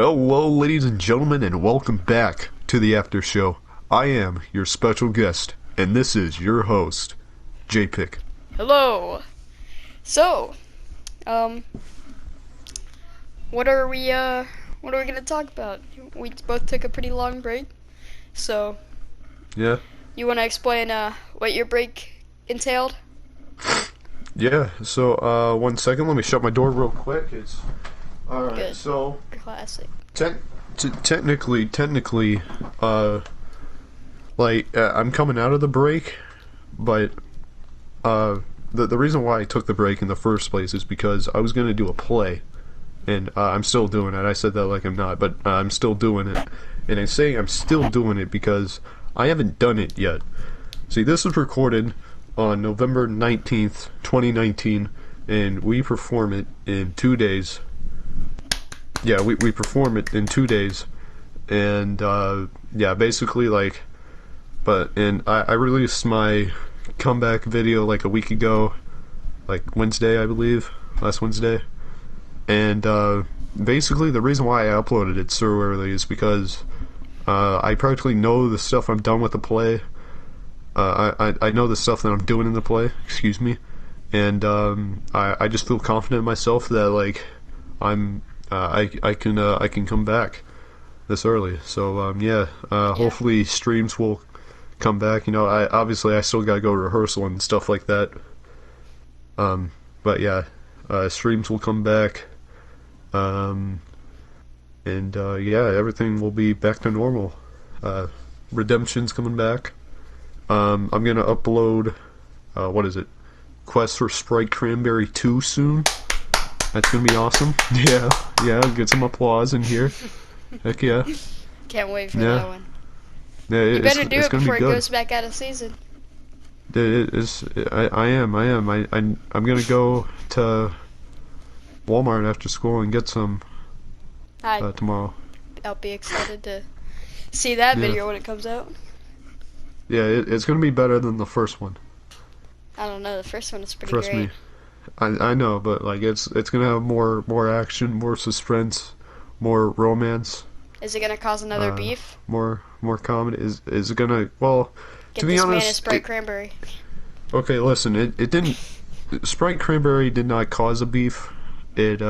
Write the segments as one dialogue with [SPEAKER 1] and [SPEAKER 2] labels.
[SPEAKER 1] Hello, ladies and gentlemen, and welcome back to the Aftershow. I am your special guest, and this is your host, J-Pick.
[SPEAKER 2] Hello. So, um, what are we gonna talk about? We both took a pretty long break, so
[SPEAKER 1] Yeah?
[SPEAKER 2] you wanna explain what your break entailed?
[SPEAKER 1] Yeah, so, 1 second, let me shut my door real quick. Alright,
[SPEAKER 2] Good.
[SPEAKER 1] so,
[SPEAKER 2] Classic.
[SPEAKER 1] technically, uh, I'm coming out of the break, but, the reason why I took the break in the first place is because I was gonna do a play. And I'm still doing it. I said that like I'm not, but I'm still doing it. And I say I'm still doing it because I haven't done it yet. See, this was recorded on November 19th, 2019, and we perform it in 2 days. Yeah, we perform it in 2 days. And, yeah, basically, and I released my comeback video like a week ago, like Wednesday, I believe, last Wednesday. And basically, the reason why I uploaded it so early is because I practically know the stuff I'm done with the play. I know the stuff that I'm doing in the play. Excuse me, and I just feel confident in myself that I can come back this early. So yeah, hopefully streams will come back. You know, I still gotta go rehearsal and stuff like that. But yeah, streams will come back. Yeah, everything will be back to normal. Redemption's coming back. I'm gonna upload, what is it? Quest for Sprite Cranberry 2 soon. That's gonna be awesome. Yeah, get some applause in here. Heck yeah.
[SPEAKER 2] Can't wait for
[SPEAKER 1] Yeah.
[SPEAKER 2] that one.
[SPEAKER 1] Yeah,
[SPEAKER 2] You better do
[SPEAKER 1] it's
[SPEAKER 2] it
[SPEAKER 1] gonna
[SPEAKER 2] before
[SPEAKER 1] be
[SPEAKER 2] it
[SPEAKER 1] good.
[SPEAKER 2] goes back out of season.
[SPEAKER 1] I am. I'm gonna go to Walmart after school and get some tomorrow.
[SPEAKER 2] I'll be excited to see that
[SPEAKER 1] Yeah.
[SPEAKER 2] video when it comes out.
[SPEAKER 1] Yeah, it's gonna be better than the first one.
[SPEAKER 2] I don't know. The first one is pretty
[SPEAKER 1] Trust
[SPEAKER 2] great.
[SPEAKER 1] me. I know, but like it's gonna have more action, more suspense, more romance,
[SPEAKER 2] Is it gonna cause another
[SPEAKER 1] uh,
[SPEAKER 2] beef?
[SPEAKER 1] more comedy. Is it gonna, well,
[SPEAKER 2] Get
[SPEAKER 1] to be
[SPEAKER 2] this man a
[SPEAKER 1] honest,
[SPEAKER 2] Sprite Cranberry.
[SPEAKER 1] okay, listen, it didn't. Sprite Cranberry did not cause a beef. It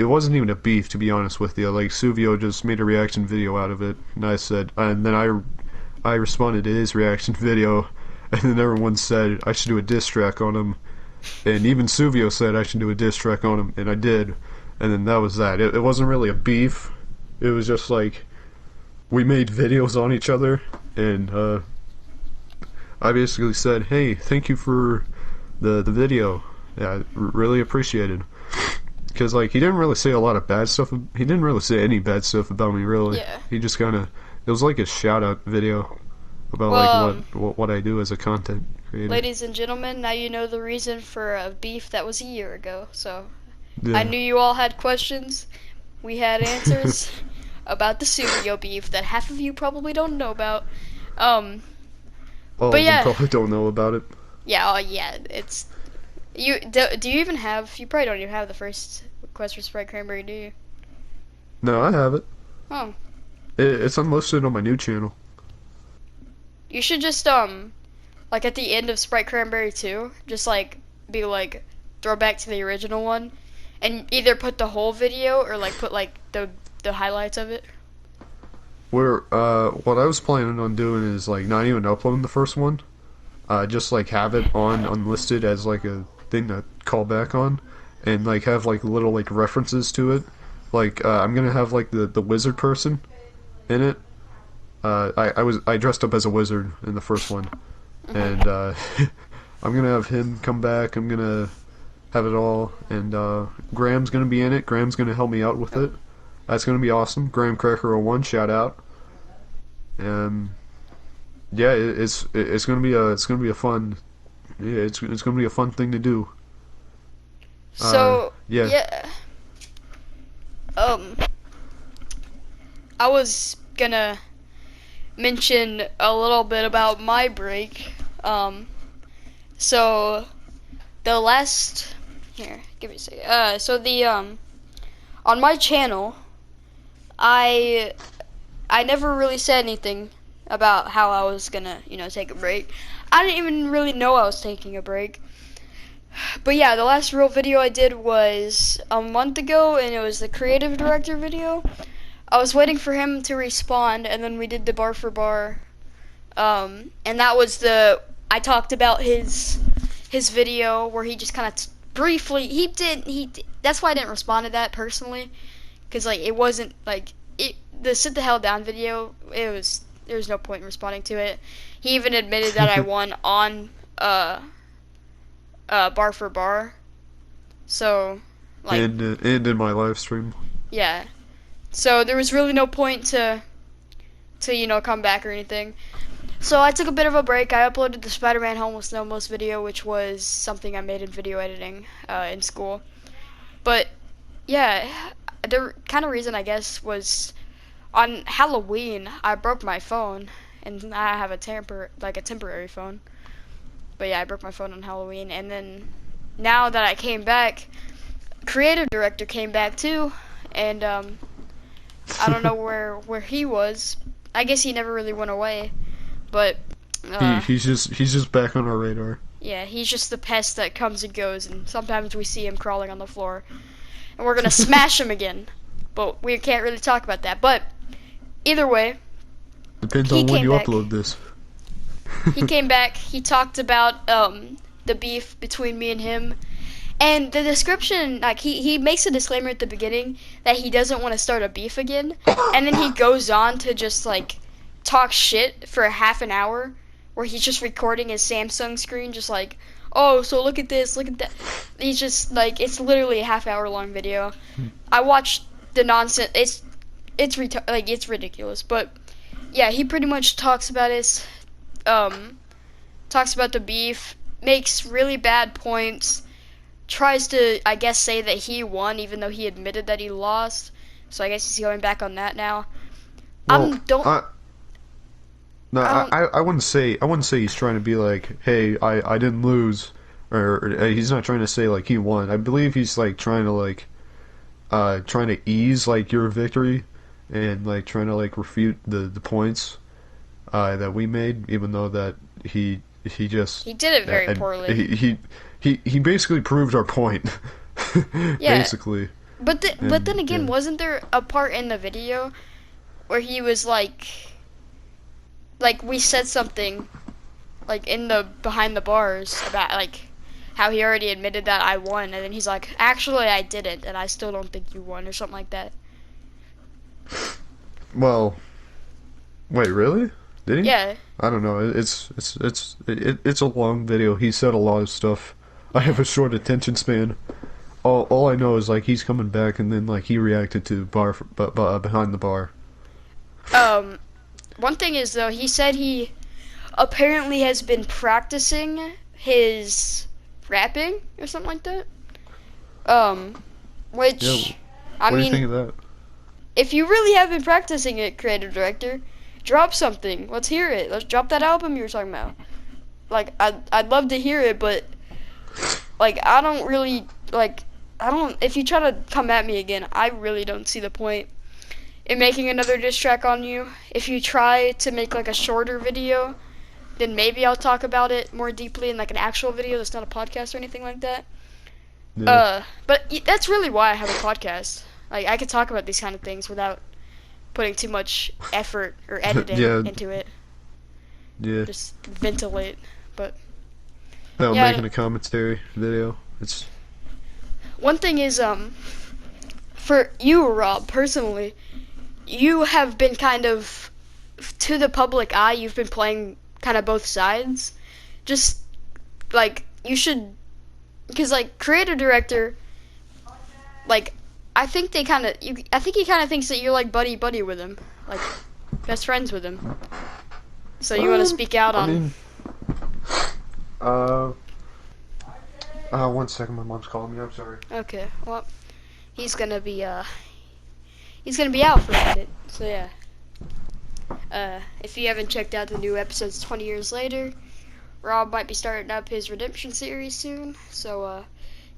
[SPEAKER 1] wasn't even a beef, to be honest with you. Like Suvio just made a reaction video out of it, and then I responded to his reaction video, and then everyone said I should do a diss track on him, and even Suvio said I should do a diss track on him, and I did, and then that was that. It wasn't really a beef. It was just like we made videos on each other, and I basically said, "Hey, thank you for the video. Yeah, really appreciated." Because like he didn't really say a lot of bad stuff. He didn't really say any bad stuff about me, really.
[SPEAKER 2] Yeah.
[SPEAKER 1] He just kind of, it was like a shout out video about
[SPEAKER 2] Well,
[SPEAKER 1] like what I do as a content creator.
[SPEAKER 2] ladies and gentlemen, now you know the reason for a beef that was a year ago. So
[SPEAKER 1] Yeah.
[SPEAKER 2] I knew you all had questions. We had answers about the Suvio beef that half of you probably don't know about.
[SPEAKER 1] All
[SPEAKER 2] but
[SPEAKER 1] of
[SPEAKER 2] yeah.
[SPEAKER 1] them probably don't know about it.
[SPEAKER 2] Yeah, it's you. Do you even have? You probably don't even have the first Quest for Sprite Cranberry, do you?
[SPEAKER 1] No, I have it.
[SPEAKER 2] Oh,
[SPEAKER 1] It's unlisted on my new channel.
[SPEAKER 2] you should just like at the end of Sprite Cranberry 2, just like be like throw back to the original one, and either put the whole video or like put like the highlights of it.
[SPEAKER 1] What I was planning on doing is like not even uploading the first one. Just like have it on unlisted as like a thing to call back on, and like have like little like references to it. Like I'm gonna have like the wizard person in it. I dressed up as a wizard in the first one, and I'm gonna have him come back. I'm gonna have it all, and Graham's gonna be in it. Graham's gonna help me out with it. That's gonna be awesome. Graham Cracker 01, shout out. And yeah, it's gonna be a fun, yeah, it's gonna be a fun thing to do.
[SPEAKER 2] So
[SPEAKER 1] yeah.
[SPEAKER 2] I was gonna mention a little bit about my break. So the last here, give me a second. So the on my channel, I never really said anything about how I was gonna, take a break. I didn't even really know I was taking a break. But yeah, the last real video I did was a month ago, and it was the creative director video. I was waiting for him to respond, and then we did the bar for bar. And that was I talked about his video where he just kind of briefly, that's why I didn't respond to that personally. Because, like, it wasn't, like, the sit the hell down video, there was no point in responding to it. He even admitted that I won on, bar for bar. So, like.
[SPEAKER 1] And in my live stream.
[SPEAKER 2] Yeah. So, there was really no point to come back or anything. So, I took a bit of a break. I uploaded the Spider-Man Homeless No Most video, which was something I made in video editing, in school. But, yeah, the kind of reason, I guess, was on Halloween, I broke my phone, and I have a temporary phone. But yeah, I broke my phone on Halloween, and then now that I came back, creative director came back too, and I don't know where he was. I guess he never really went away, but
[SPEAKER 1] he's just back on our radar.
[SPEAKER 2] Yeah, he's just the pest that comes and goes, and sometimes we see him crawling on the floor, and we're gonna smash him again. But we can't really talk about that. But either way,
[SPEAKER 1] depends on when you upload this.
[SPEAKER 2] He came back. He talked about the beef between me and him, and the description, like he makes a disclaimer at the beginning that he doesn't want to start a beef again, and then he goes on to just like talk shit for half an hour, where he's just recording his Samsung screen, just like, oh, so look at this, look at that. He's just like, it's literally a half-hour long video. I watched the nonsense. It's ridiculous. But yeah, he pretty much talks about talks about the beef, makes really bad points, tries to, I guess, say that he won even though he admitted that he lost. So I guess he's going back on that now.
[SPEAKER 1] Well, I wouldn't say he's trying to be like, hey, I didn't lose, or he's not trying to say like he won. I believe he's like trying to ease like your victory, and like trying to like refute the points that we made, even though that he did
[SPEAKER 2] it very poorly.
[SPEAKER 1] He basically proved our point.
[SPEAKER 2] Yeah.
[SPEAKER 1] Basically.
[SPEAKER 2] But then again, wasn't there a part in the video where he was like we said something like in the behind the bars about like how he already admitted that I won, and then he's like, actually I didn't, and I still don't think you won, or something like that.
[SPEAKER 1] Well, wait, really? Did he?
[SPEAKER 2] Yeah.
[SPEAKER 1] I don't know. It's a long video. He said a lot of stuff. I have a short attention span. All I know is like he's coming back, and then like he reacted to behind the bar.
[SPEAKER 2] One thing is though, he said he apparently has been practicing his rapping or something like that. Which
[SPEAKER 1] Yeah,
[SPEAKER 2] I
[SPEAKER 1] what do
[SPEAKER 2] mean,
[SPEAKER 1] you think of that?
[SPEAKER 2] if you really have been practicing it, creative director, drop something. Let's hear it. Let's drop that album you were talking about. Like, I'd love to hear it, but like I don't really like. If you try to come at me again, I really don't see the point in making another diss track on you. If you try to make like a shorter video, then maybe I'll talk about it more deeply in like an actual video that's not a podcast or anything like that.
[SPEAKER 1] Yeah.
[SPEAKER 2] But that's really why I have a podcast. Like, I could talk about these kind of things without putting too much effort or editing
[SPEAKER 1] Yeah.
[SPEAKER 2] into it.
[SPEAKER 1] Yeah.
[SPEAKER 2] Just ventilate. But
[SPEAKER 1] Without
[SPEAKER 2] yeah,
[SPEAKER 1] making a commentary video. It's
[SPEAKER 2] one thing is, for you, Rob, personally, you have been kind of, to the public eye, you've been playing kind of both sides. Just, like, you should, because, like, creative director, like, I think he kind of thinks that you're, like, buddy with him. Like, best friends with him. So you want to speak out on...
[SPEAKER 1] One second, my mom's calling me. I'm sorry.
[SPEAKER 2] Okay, well, he's gonna be out for a minute. So yeah. If you haven't checked out the new episodes 20 years later, Rob might be starting up his Redemption series soon. So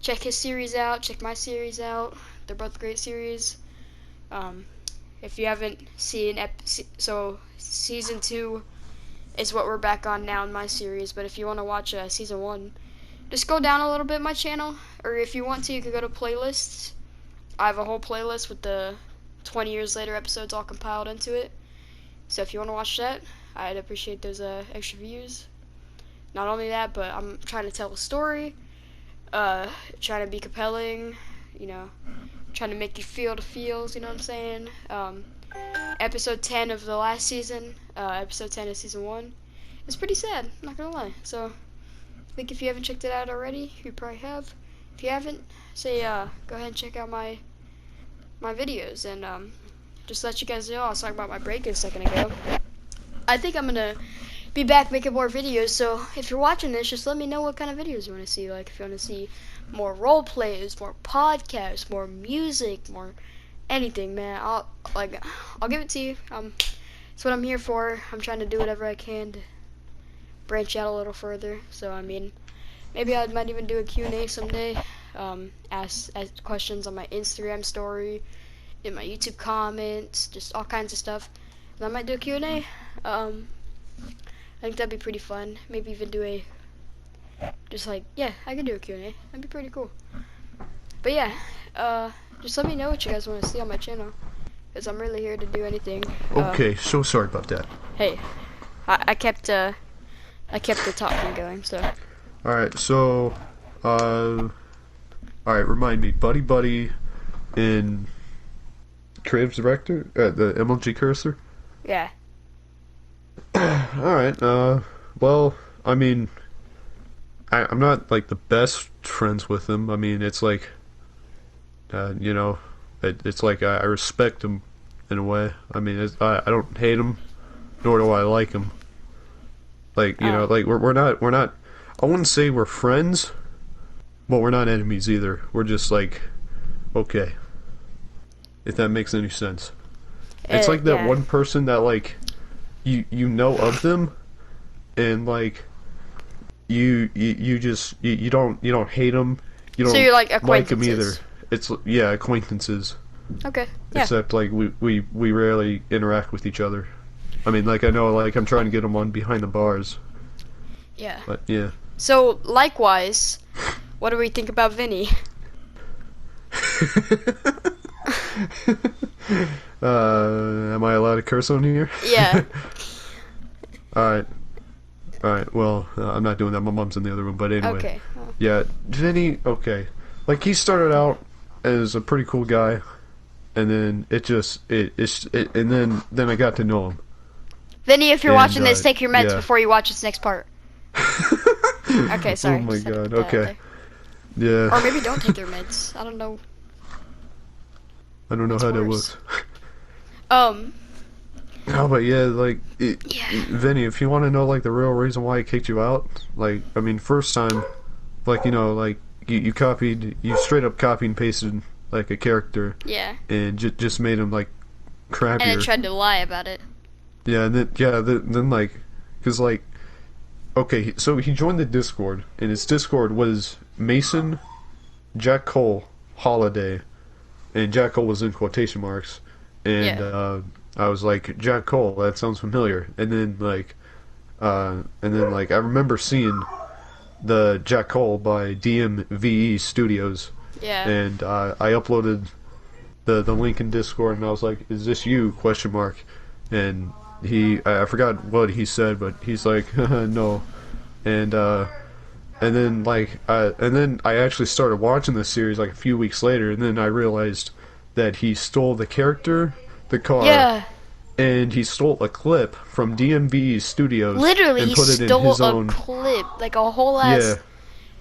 [SPEAKER 2] check his series out. Check my series out. They're both great series. if you haven't seen, so season 2 is what we're back on now in my series. But if you want to watch season 1, just go down a little bit my channel, or if you want to, you can go to playlists. I have a whole playlist with the 20 years later episodes all compiled into it. So if you want to watch that, I'd appreciate those extra views. Not only that, but I'm trying to tell a story, trying to be compelling, you know, trying to make you feel the feels, you know what I'm saying? Episode 10 of the last season, episode 10 of season 1, it's pretty sad, not gonna lie. So I think if you haven't checked it out already, you probably have. If you haven't, say go ahead and check out my videos. And just to let you guys know, I was talking about my break a second ago. I think I'm gonna be back making more videos, so if you're watching this, just let me know what kind of videos you want to see. Like if you want to see more role plays, more podcasts, more music, more anything, man. I'll give it to you. That's what I'm here for. I'm trying to do whatever I can to branch out a little further. So I mean, maybe I might even do a Q&A someday. Ask questions on my Instagram story, in my YouTube comments, just all kinds of stuff. And I might do a Q&A. I think that'd be pretty fun. Maybe even do a, just like, yeah, I could do a Q&A. That'd be pretty cool. But yeah, just let me know what you guys want to see on my channel, because I'm really here to do anything.
[SPEAKER 1] Okay, so sorry about that.
[SPEAKER 2] Hey, I kept the talking going, so.
[SPEAKER 1] Alright, so, alright, remind me, Buddy in Creative Director, the MLG cursor?
[SPEAKER 2] Yeah.
[SPEAKER 1] Alright, well, I mean, I'm not, like, the best friends with him. I mean, it's like, you know, it's like I respect him in a way. I mean, I don't hate him, nor do I like him. Like, you know, like, we're not, I wouldn't say we're friends, but we're not enemies either. We're just like, okay, if that makes any sense. It's like that one person that, like, you know of them, and like you don't hate them, you don't
[SPEAKER 2] so you're like
[SPEAKER 1] them either.
[SPEAKER 2] acquaintances.
[SPEAKER 1] It's acquaintances.
[SPEAKER 2] Okay. Yeah.
[SPEAKER 1] Except like we rarely interact with each other. I mean, like, I know, like, I'm trying to get them on behind the bars.
[SPEAKER 2] Yeah.
[SPEAKER 1] But yeah.
[SPEAKER 2] So likewise, what do we think about Vinnie?
[SPEAKER 1] Am I allowed to curse on here?
[SPEAKER 2] Yeah.
[SPEAKER 1] Alright, well, I'm not doing that, my mom's in the other room, but anyway.
[SPEAKER 2] Okay.
[SPEAKER 1] Yeah, Vinny, okay. Like, he started out as a pretty cool guy, and then then I got to know him.
[SPEAKER 2] Vinnie, if you're watching this, take your meds
[SPEAKER 1] yeah.
[SPEAKER 2] before you watch this next part. Okay, sorry.
[SPEAKER 1] Oh my
[SPEAKER 2] Just had to
[SPEAKER 1] god,
[SPEAKER 2] put that out
[SPEAKER 1] okay.
[SPEAKER 2] there.
[SPEAKER 1] Yeah.
[SPEAKER 2] Or maybe don't take your meds. I don't know.
[SPEAKER 1] I don't know
[SPEAKER 2] What's
[SPEAKER 1] how that
[SPEAKER 2] worse?
[SPEAKER 1] works. Oh, but yeah, like,
[SPEAKER 2] Yeah.
[SPEAKER 1] Vinny, if you want to know, like, the real reason why I kicked you out, like, I mean, first time, like, you know, like, you straight up copied and pasted, like, a character.
[SPEAKER 2] Yeah.
[SPEAKER 1] And just made him, like, crappier.
[SPEAKER 2] And then tried to lie about it.
[SPEAKER 1] Yeah, and then like, cause like, okay, so he joined the Discord, and his Discord was Mason, Jack Cole, Holiday, and Jack Cole was in quotation marks, and I was like, Jack Cole, that sounds familiar, and then like, I remember seeing the Jack Cole by DMVE Studios,
[SPEAKER 2] Yeah.
[SPEAKER 1] and I uploaded the link in Discord, and I was like, is this you, question mark, and I forgot what he said, but he's like, no, and then I actually started watching this series like a few weeks later, and then I realized that he stole the character, the car,
[SPEAKER 2] Yeah.
[SPEAKER 1] and he stole a clip from DMV Studios,
[SPEAKER 2] Literally,
[SPEAKER 1] and
[SPEAKER 2] he
[SPEAKER 1] put it in
[SPEAKER 2] stole
[SPEAKER 1] his
[SPEAKER 2] a
[SPEAKER 1] own
[SPEAKER 2] clip, like a whole ass.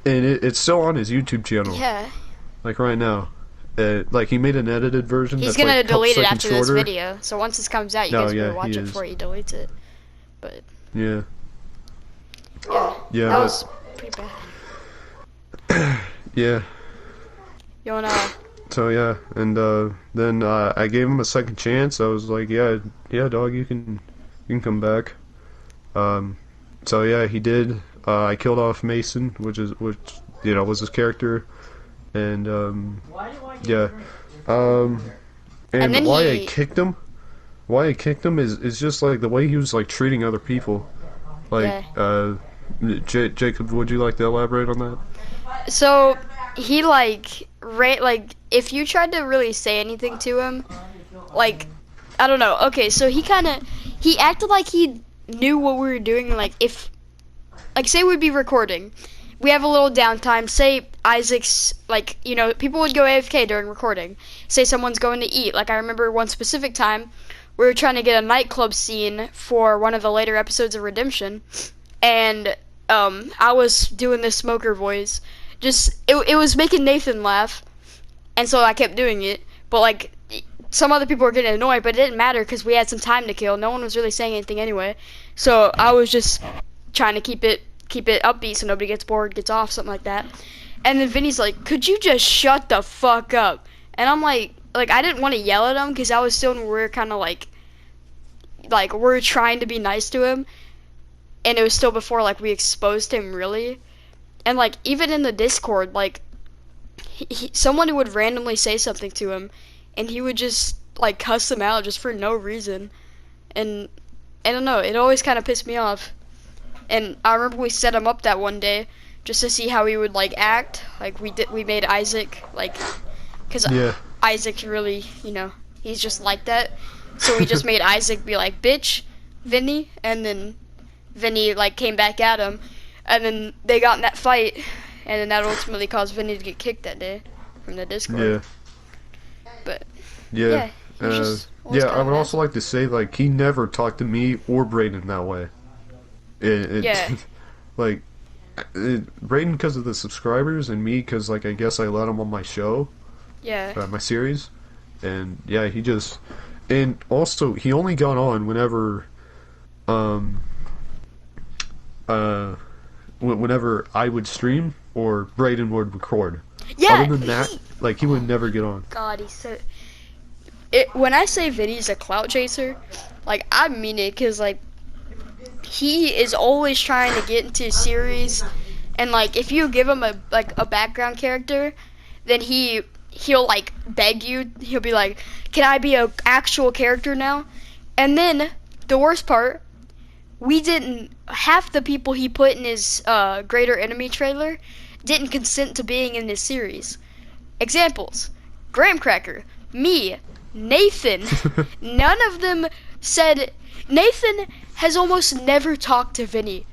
[SPEAKER 1] Yeah, and it's still on his YouTube channel.
[SPEAKER 2] Yeah.
[SPEAKER 1] Like right now. Like, he made an edited version.
[SPEAKER 2] He's
[SPEAKER 1] that's
[SPEAKER 2] gonna
[SPEAKER 1] like a couple
[SPEAKER 2] delete it
[SPEAKER 1] seconds
[SPEAKER 2] after this
[SPEAKER 1] shorter.
[SPEAKER 2] video. So once this comes out, you
[SPEAKER 1] No,
[SPEAKER 2] guys
[SPEAKER 1] yeah,
[SPEAKER 2] better watch
[SPEAKER 1] he
[SPEAKER 2] it
[SPEAKER 1] is.
[SPEAKER 2] before he deletes it. But
[SPEAKER 1] Yeah.
[SPEAKER 2] yeah, that was pretty bad.
[SPEAKER 1] Yeah.
[SPEAKER 2] You wanna?
[SPEAKER 1] So yeah, and then I gave him a second chance. I was like, yeah, dog, you can come back. So yeah, he did. I killed off Mason, which was his character, and yeah, and
[SPEAKER 2] And then
[SPEAKER 1] why
[SPEAKER 2] he-
[SPEAKER 1] I kicked him why I kicked him is just like the way he was like treating other people. Like,
[SPEAKER 2] Yeah.
[SPEAKER 1] Jacob, would you like to elaborate on that?
[SPEAKER 2] So he like if you tried to really say anything to him, like I don't know. Okay, so he acted like he knew what we were doing. Like if like say we'd be recording, we have a little downtime. Say Isaac's like people would go AFK during recording. Say someone's going to eat. Like I remember one specific time, we were trying to get a nightclub scene for one of the later episodes of Redemption, and I was doing this smoker voice. Just it was making Nathan laugh, and so I kept doing it. But like some other people were getting annoyed, but it didn't matter because we had some time to kill. No one was really saying anything anyway, so I was just trying to keep it upbeat so nobody gets bored, gets off, something like that. And then Vinny's like, "Could you just shut the fuck up?" And I'm like I didn't want to yell at him because I was still we're kind of like we're trying to be nice to him, and it was still before like we exposed him really. And like even in the Discord, like someone would randomly say something to him, and he would just like cuss them out just for no reason. And I don't know, it always kind of pissed me off. And I remember we set him up that one day just to see how he would like act. Like we made Isaac like, cause
[SPEAKER 1] Yeah.
[SPEAKER 2] Isaac really, he's just like that. So we just made Isaac be like, "Bitch, Vinny," and then Vinny like came back at him. And then they got in that fight, and then that ultimately caused Vinny to get kicked that day from the Discord.
[SPEAKER 1] Yeah.
[SPEAKER 2] But
[SPEAKER 1] Yeah.
[SPEAKER 2] he's just always
[SPEAKER 1] Yeah, I
[SPEAKER 2] kinda
[SPEAKER 1] would
[SPEAKER 2] an
[SPEAKER 1] also like to say, like, he never talked to me or Brayden that way.
[SPEAKER 2] Yeah.
[SPEAKER 1] Like, Brayden because of the subscribers, and me because, like, I guess I let him on my show,
[SPEAKER 2] Yeah.
[SPEAKER 1] my series. And, yeah, he just... And also, he only got on whenever, whenever I would stream or Brayden would record.
[SPEAKER 2] Yeah.
[SPEAKER 1] Other than that, like, he would never get on.
[SPEAKER 2] God, he's so. When I say Vinny's a clout chaser, like I mean it, cause like he is always trying to get into a series, and like if you give him a background character, then he'll like beg you. He'll be like, "Can I be a actual character now?" And then the worst part, half the people he put in his Greater Enemy trailer didn't consent to being in this series. Examples: Graham Cracker, me, Nathan. None of them said. Nathan has almost never talked to Vinny,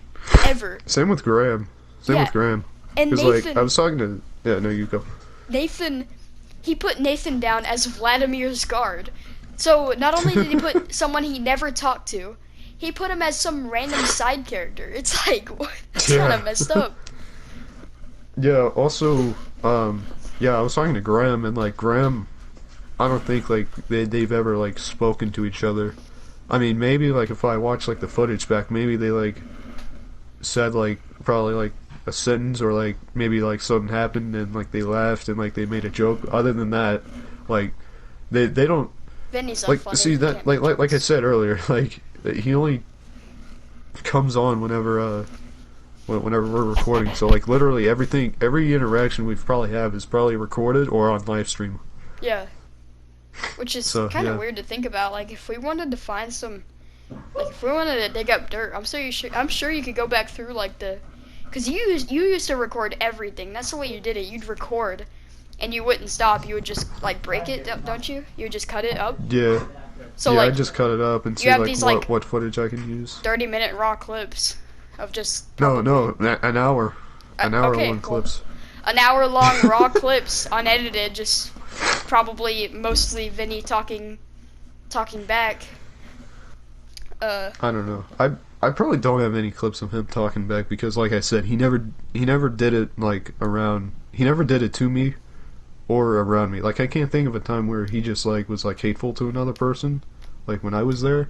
[SPEAKER 2] ever.
[SPEAKER 1] Same with Graham.
[SPEAKER 2] Yeah.
[SPEAKER 1] With Graham.
[SPEAKER 2] And
[SPEAKER 1] Because,
[SPEAKER 2] Nathan,
[SPEAKER 1] like, I was talking to... Yeah, no, you go.
[SPEAKER 2] Nathan, he put Nathan down as Vladimir's guard. So not only did he put someone he never talked to, he put him as some random side character. It's like, what? That's kind of messed up.
[SPEAKER 1] Yeah, also, yeah, I was talking to Graham, and, like, Graham, I don't think, like, they've ever, like, spoken to each other. I mean, maybe, like, if I watch, like, the footage back, maybe they, like, said, like, probably, like, a sentence, or, like, maybe, like, something happened, and, like, they laughed, and, like, they made a joke. Other than that, like, they don't,
[SPEAKER 2] Vinny's
[SPEAKER 1] like,
[SPEAKER 2] funny.
[SPEAKER 1] see, that, like I said earlier, like, he only comes on whenever we're recording. So, like, literally every interaction we've probably have is probably recorded or on live stream.
[SPEAKER 2] Yeah. Which is kind of weird to think about. Like, if we wanted to find some, like, if we wanted to dig up dirt, I'm sure you could go back through, like, because you used to record everything. That's the way you did it. You'd record, and you wouldn't stop. You would just, like, break it, don't you? You would just cut it up.
[SPEAKER 1] Yeah.
[SPEAKER 2] So,
[SPEAKER 1] yeah,
[SPEAKER 2] like,
[SPEAKER 1] I just cut it up and see,
[SPEAKER 2] have
[SPEAKER 1] like,
[SPEAKER 2] these, like,
[SPEAKER 1] what footage I can use.
[SPEAKER 2] 30-minute raw clips of just
[SPEAKER 1] No, an hour. An hour
[SPEAKER 2] okay,
[SPEAKER 1] long
[SPEAKER 2] cool.
[SPEAKER 1] clips.
[SPEAKER 2] An hour-long raw clips, unedited, just probably mostly Vinny talking back.
[SPEAKER 1] I don't know. I probably don't have any clips of him talking back because, like I said, he never did it, like, around. He never did it to me or around me. Like, I can't think of a time where he just, like, was, like, hateful to another person, like, when I was there.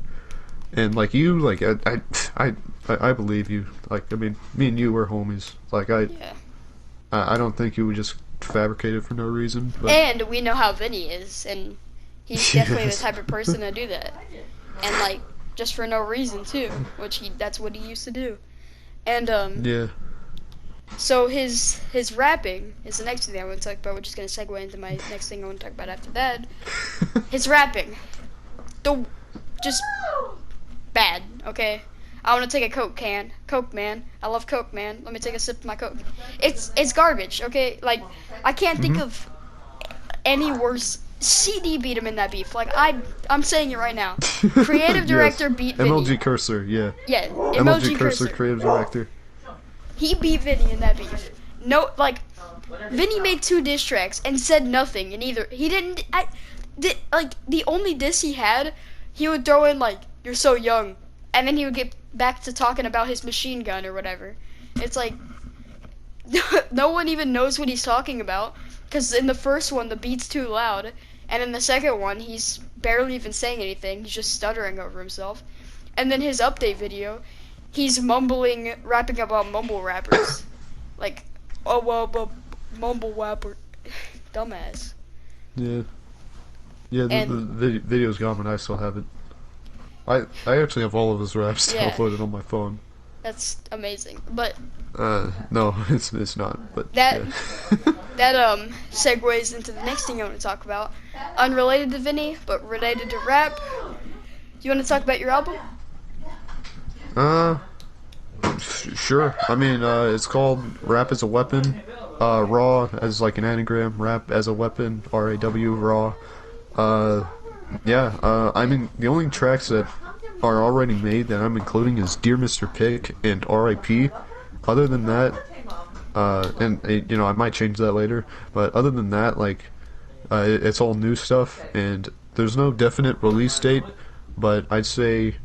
[SPEAKER 1] And, like, you, like, I believe you. Like, I mean, me and you were homies. Like,
[SPEAKER 2] Yeah.
[SPEAKER 1] I don't think you would just fabricate it for no reason. But.
[SPEAKER 2] And we know how Vinny is, and he's definitely the type of person to do that. And, like, just for no reason, too, that's what he used to do. And,
[SPEAKER 1] Yeah.
[SPEAKER 2] So his rapping is the next thing I want to talk about. We're just going to segue into my next thing I want to talk about after that. His rapping. just bad. Okay, I want to take a Coke can. Coke, man. I love Coke, man. Let me take a sip of my Coke. It's garbage. Okay, like I can't think of any worse. CD beat him in that beef. Like I'm saying it right now. Creative director
[SPEAKER 1] Yes.
[SPEAKER 2] beat Vinnie.
[SPEAKER 1] MLG Cursor, yeah.
[SPEAKER 2] Yeah,
[SPEAKER 1] MLG Cursor, creative director.
[SPEAKER 2] He beat Vinnie in that beef. No, like Vinnie made 2 diss tracks and said nothing. And either he didn't. Like the only diss he had, he would throw in like "You're so young," and then he would get back to talking about his machine gun or whatever. It's like no one even knows what he's talking about. Because in the first one, the beat's too loud. And in the second one, he's barely even saying anything. He's just stuttering over himself. And then his update video, he's mumbling, rapping about mumble rappers. Like, oh, well, mumble rapper. Dumbass.
[SPEAKER 1] Yeah. Yeah, the video's gone, but I still have it. I actually have all of his raps uploaded on my phone.
[SPEAKER 2] That's amazing. But
[SPEAKER 1] no, it's not. But
[SPEAKER 2] that
[SPEAKER 1] yeah.
[SPEAKER 2] that segues into the next thing I want to talk about. Unrelated to Vinnie, but related to rap. Do you want to talk about your album?
[SPEAKER 1] Sure. I mean, it's called Rap as a Weapon. Raw as like an anagram. Rap as a Weapon. RAW. Raw. I mean, the only tracks that are already made that I'm including is Dear Mr. Pick and R.I.P. Other than that, I might change that later, but other than that, like, it's all new stuff, and there's no definite release date, but I'd say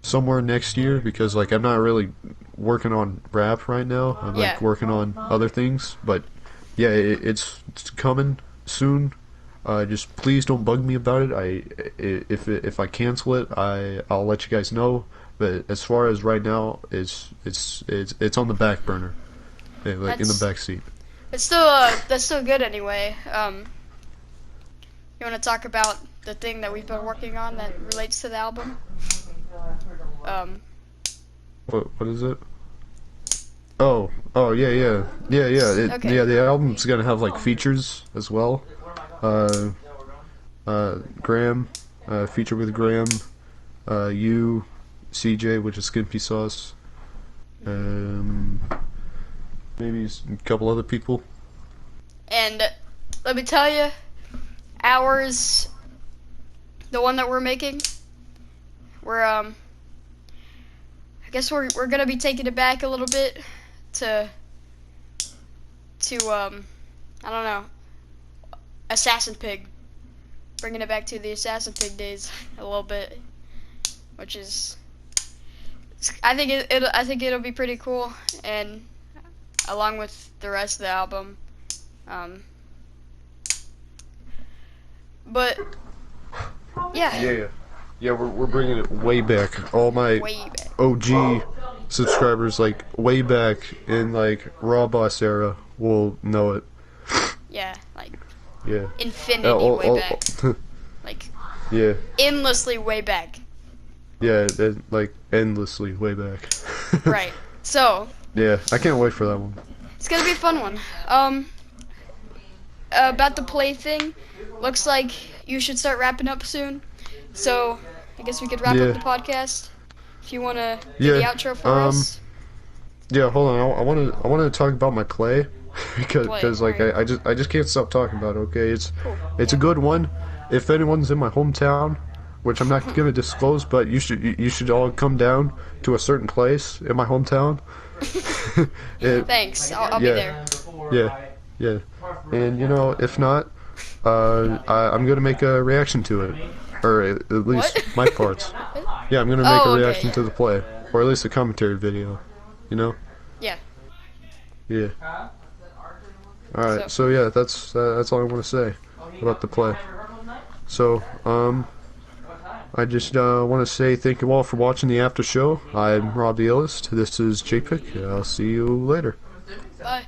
[SPEAKER 1] somewhere next year, because, like, I'm not really working on rap right now. I'm, like, working on other things, but, yeah, it's coming soon. Just please don't bug me about it. If I cancel it, I'll let you guys know. But as far as right now, it's on the back burner, like in the back seat.
[SPEAKER 2] It's still that's still good anyway. You want to talk about the thing that we've been working on that relates to the album?
[SPEAKER 1] What is it? Oh yeah.
[SPEAKER 2] Okay.
[SPEAKER 1] Yeah, the album's gonna have like features as well. Graham, feature with Graham, you, CJ, which is Skimpy Sauce, maybe a couple other people.
[SPEAKER 2] And let me tell you, ours, the one that we're making, I guess we're gonna be taking it back a little bit to I don't know, Assassin Pig. Bringing it back to the Assassin Pig days a little bit, which is, I think it'll be pretty cool, and along with the rest of the album, but yeah,
[SPEAKER 1] we're bringing it way back. All my OG subscribers, like way back in like Raw Boss era, will know it.
[SPEAKER 2] Yeah, like.
[SPEAKER 1] Yeah.
[SPEAKER 2] Infinity way back. Like,
[SPEAKER 1] yeah.
[SPEAKER 2] Endlessly way back.
[SPEAKER 1] Yeah, like, endlessly way back.
[SPEAKER 2] Right. So.
[SPEAKER 1] Yeah, I can't wait for that one.
[SPEAKER 2] It's gonna be a fun one. About the play thing, looks like you should start wrapping up soon. So, I guess we could wrap up the podcast. If you wanna do the outro for us.
[SPEAKER 1] Yeah, hold on. I wanna talk about my play. because like I just can't stop talking about it. Okay, it's a good one. If anyone's in my hometown, which I'm not gonna disclose, but you should all come down to a certain place in my hometown.
[SPEAKER 2] Thanks, I'll be there.
[SPEAKER 1] Yeah, and if not, I'm gonna make a reaction to it, or at least my parts. Yeah, I'm gonna make a reaction to the play, or at least a commentary video.
[SPEAKER 2] Yeah.
[SPEAKER 1] Yeah. Alright, so yeah, that's all I want to say about the play. So, I just want to say thank you all for watching the after show. I'm Rob the Illest. This is JPick. I'll see you later.
[SPEAKER 2] Bye.